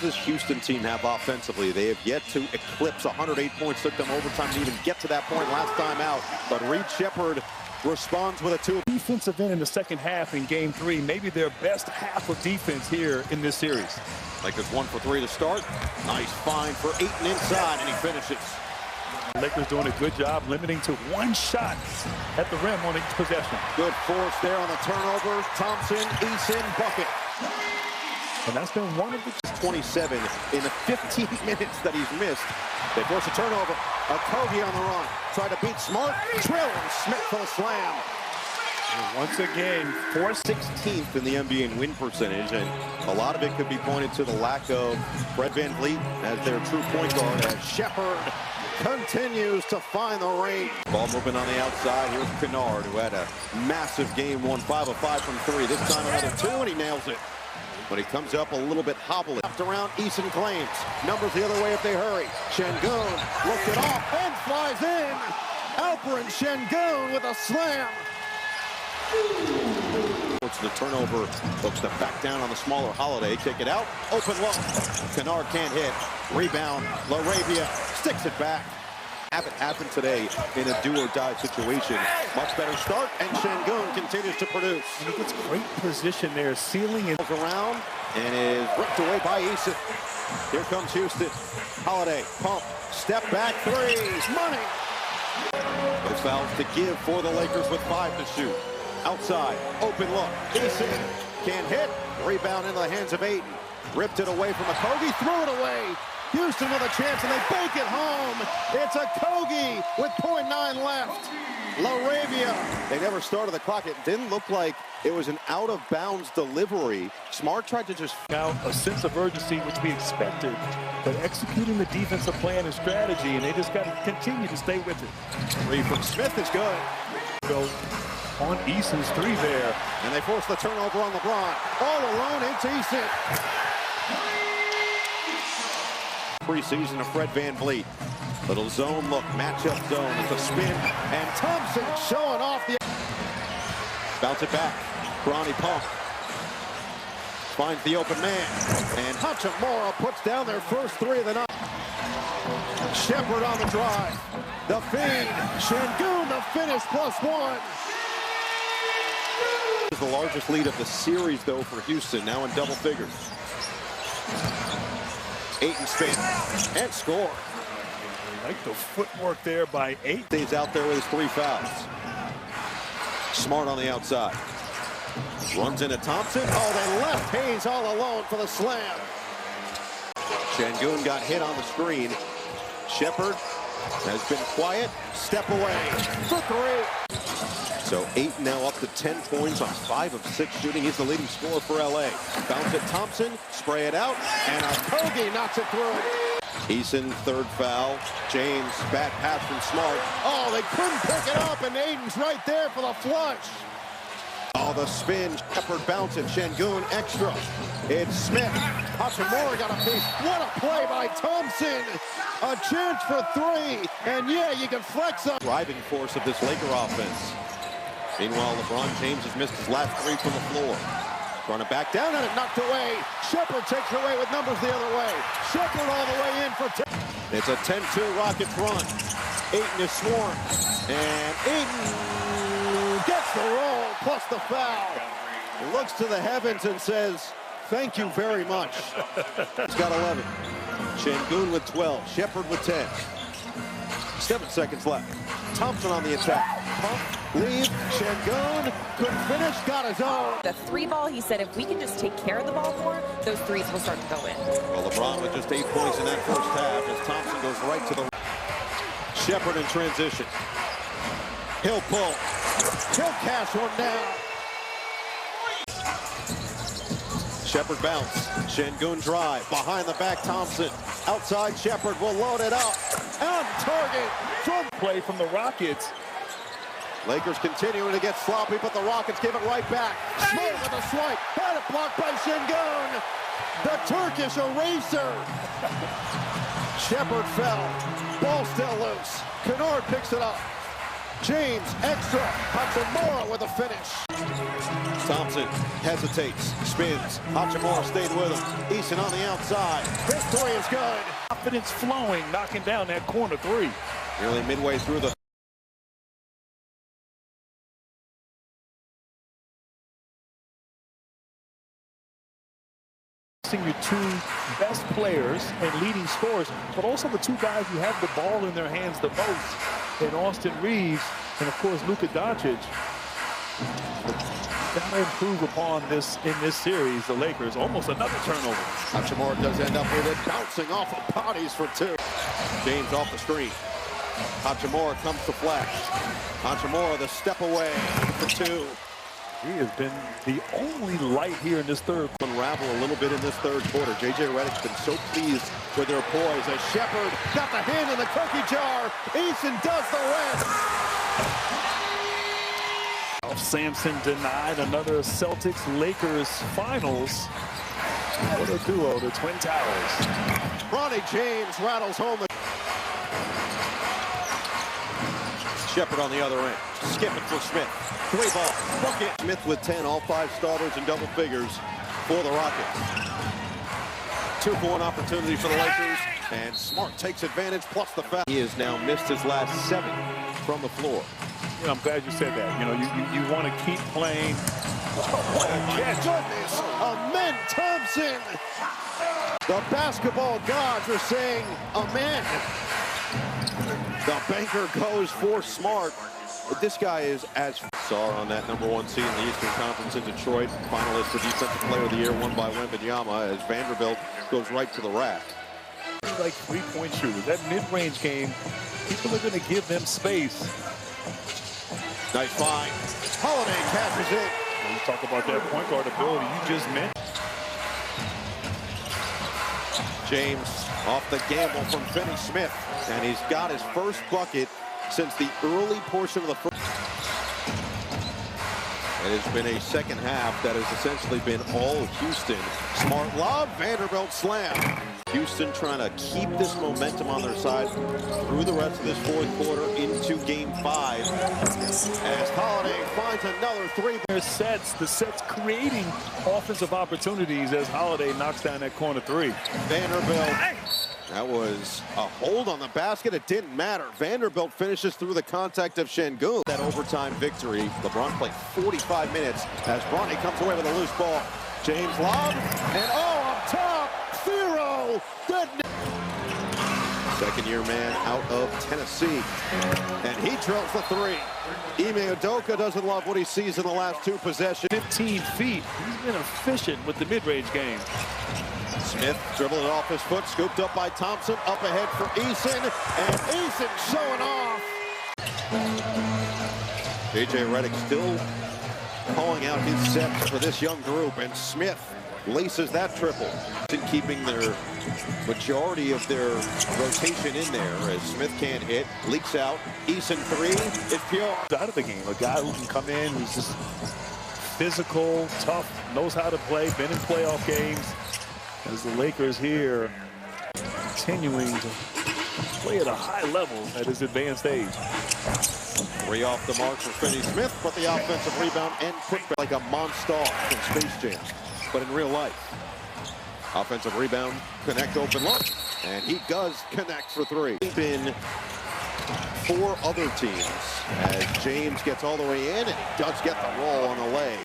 this Houston team have offensively? They have yet to eclipse 108 points. Took them overtime to even get to that point last time out. But Reed Sheppard responds with a 2. Defensive end in the second half in Game 3. Maybe their best half of defense here in this series. Lakers 1 for 3 to start. Nice find for Ayton inside, and he finishes. The Lakers doing a good job limiting to 1 shot at the rim on each possession. Good force there on the turnover. Thompson, Eason, bucket. And that's been one of the 27 in the 15 minutes that he's missed. They force a turnover. Okogie on the run. Try to beat Smart. Trill and Smith for the slam. And once again, 416th in the NBA in win percentage, and a lot of it could be pointed to the lack of Fred VanVleet as their true point guard, as Sheppard continues to find the range. Ball moving on the outside. Here's Kennard, who had a massive game, won 5 of 5 from 3. This time another 2, and he nails it. But he comes up a little bit hobbling. Wrapped around, Eason claims. Numbers the other way if they hurry. Şengün looked it off and flies in. Alperen Şengün with a slam. It's the turnover. Looks to back down on the smaller Holiday. Kick it out. Open look. Kennard can't hit. Rebound. LaRavia sticks it back. Have it happen today in a do-or-die situation. Much better start, and Şengün continues to produce. And he gets great position there, sealing it around, and is ripped away by Eason. Here comes Houston. Holiday, pump, step back, threes, money. No fouls to give for the Lakers with 5 to shoot. Outside, open look. Eason can't hit. Rebound into the hands of Ayton. Ripped it away from Okogie, threw it away. Houston with a chance, and they bake it home. It's Okogie with .9 left. LaRavia. They never started the clock. It didn't look like it was an out-of-bounds delivery. Smart tried to just... Now, a sense of urgency, which we expected, but executing the defensive plan and strategy, and they just got to continue to stay with it. 3 from Smith is good. Go on Eason's 3 there. And they force the turnover on LeBron. All alone into Eason. Preseason of Fred VanVleet. Little zone look, matchup zone. It's a spin, and Thompson showing off the... Bounce it back. Bronny pump. Finds the open man. And Hachimura puts down their first 3 of the night. Sheppard on the drive. The feed. Şengün the finish +1. This is the largest lead of the series, though, for Houston, now in double figures. Ayton spin and score. I like the footwork there by Ayton. He's out there with his 3 fouls. Smart on the outside. Runs into Thompson. Oh, they left Hayes all alone for the slam. Şengün got hit on the screen. Sheppard has been quiet. Step away for 3. So Ayton now up to 10 points on 5 of 6 shooting. He's the leading scorer for LA. Bounce at Thompson, spray it out, and Okogie knocks it through. Eason, 3rd foul. James, bad pass from Smart. Oh, they couldn't pick it up, and Ayton's right there for the flush. Oh, the spin. Sheppard bounce it. Şengün extra. It's Smith. Hachimura got a piece. What a play by Thompson. A chance for 3. And yeah, you can flex on. Driving force of this Laker offense. Meanwhile, LeBron James has missed his last 3 from the floor. Trying to back down, and it knocked away. Sheppard takes it away with numbers the other way. Sheppard all the way in for 10. It's a 10-2 Rockets run. Ayton is swarmed. And Ayton gets the roll plus the foul. Looks to the heavens and says, thank you very much. He's got 11. Şengün with 12. Sheppard with 10. 7 seconds left. Thompson on the attack. Pump, leave, Şengün couldn't finish, got his own. The 3 ball, he said, if we can just take care of the ball more, those 3s will start to go in. Well, LeBron with just 8 points in that first half as Thompson goes right to the... Sheppard in transition. He'll pull. He'll cash one down. Sheppard bounce. Şengün drive. Behind the back, Thompson. Outside, Sheppard will load it up. On target. From play from the Rockets. Lakers continuing to get sloppy, but the Rockets give it right back. Smart with a swipe. Had it blocked by Şengün. The Turkish eraser. Sheppard fell. Ball still loose. Kennard picks it up. James, extra. Hachimura with a finish. Thompson hesitates, spins. Hachimura stayed with him. Eason on the outside. This three is good. Confidence flowing, knocking down that corner three. Nearly midway through the your two best players and leading scorers, but also the two guys who have the ball in their hands the most, in Austin Reeves and of course Luka Doncic. Gotta improve upon this in this series. The Lakers almost another turnover. Hachimura does end up with it, bouncing off of bodies for two. James off the screen. Hachimura comes to flash. Hachimura the step away for two. He has been the only light here in this third. Unravel a little bit in this third quarter. J.J. Redick's been so pleased with their poise as Shepherd got the hand in the cookie jar. Eason does the rest. Sampson denied another Celtics-Lakers finals. What a duo, the Twin Towers. Bronny James rattles home. Shepherd on the other end. Skipping for Smith. Three ball. Bucket. Smith with 10. All five starters in double figures for the Rockets. 2-for-1 opportunity for the Lakers. And Smart takes advantage plus the foul. He has now missed his last 7 from the floor. You know, I'm glad you said that. You know, you want to keep playing. What a catch. Goodness. Amen, Thompson. The basketball gods are saying amen. The banker goes for Smart. But this guy is as saw on that #1 seed in the Eastern Conference in Detroit. Finalist for Defensive Player of the Year, won by Wembanyama, as Vanderbilt goes right to the rack. Like three-point shooters. That mid-range game, people are going to give them space. Nice find. Holiday catches it. When you talk about that point guard ability you just mentioned. James off the gamble from Finney Smith. And he's got his first bucket since the early portion of the first. It has been a second half that has essentially been all Houston. Smart lob, Vanderbilt slam. Houston trying to keep this momentum on their side through the rest of this fourth quarter into Game 5. As Holiday finds another three. The sets creating offensive opportunities as Holiday knocks down that corner three. Vanderbilt. That was a hold on the basket. It didn't matter. Vanderbilt finishes through the contact of Şengün. That overtime victory. LeBron played 45 minutes as Bronny comes away with a loose ball. James lob, and up top, Firo. Goodness. Second-year man out of Tennessee, and he drills the three. Ime Udoka doesn't love what he sees in the last 2 possessions. 15 feet. He's been efficient with the mid-range game. Smith dribbling it off his foot, scooped up by Thompson, up ahead for Eason, and Eason showing off. J.J. Redick still calling out his sets for this young group, and Smith laces that triple. Keeping their majority of their rotation in there as Smith can't hit, leaks out. Eason three is pure. Out of the game, a guy who can come in, who's just physical, tough, knows how to play, been in playoff games. As the Lakers here continuing to play at a high level at his advanced age. 3 off the mark for Finney Smith, but the offensive rebound and putback like a monster from Space Jam, but in real life. Offensive rebound, connect open look, and he does connect for 3. Been 4 other teams as James gets all the way in and does get the roll on the leg.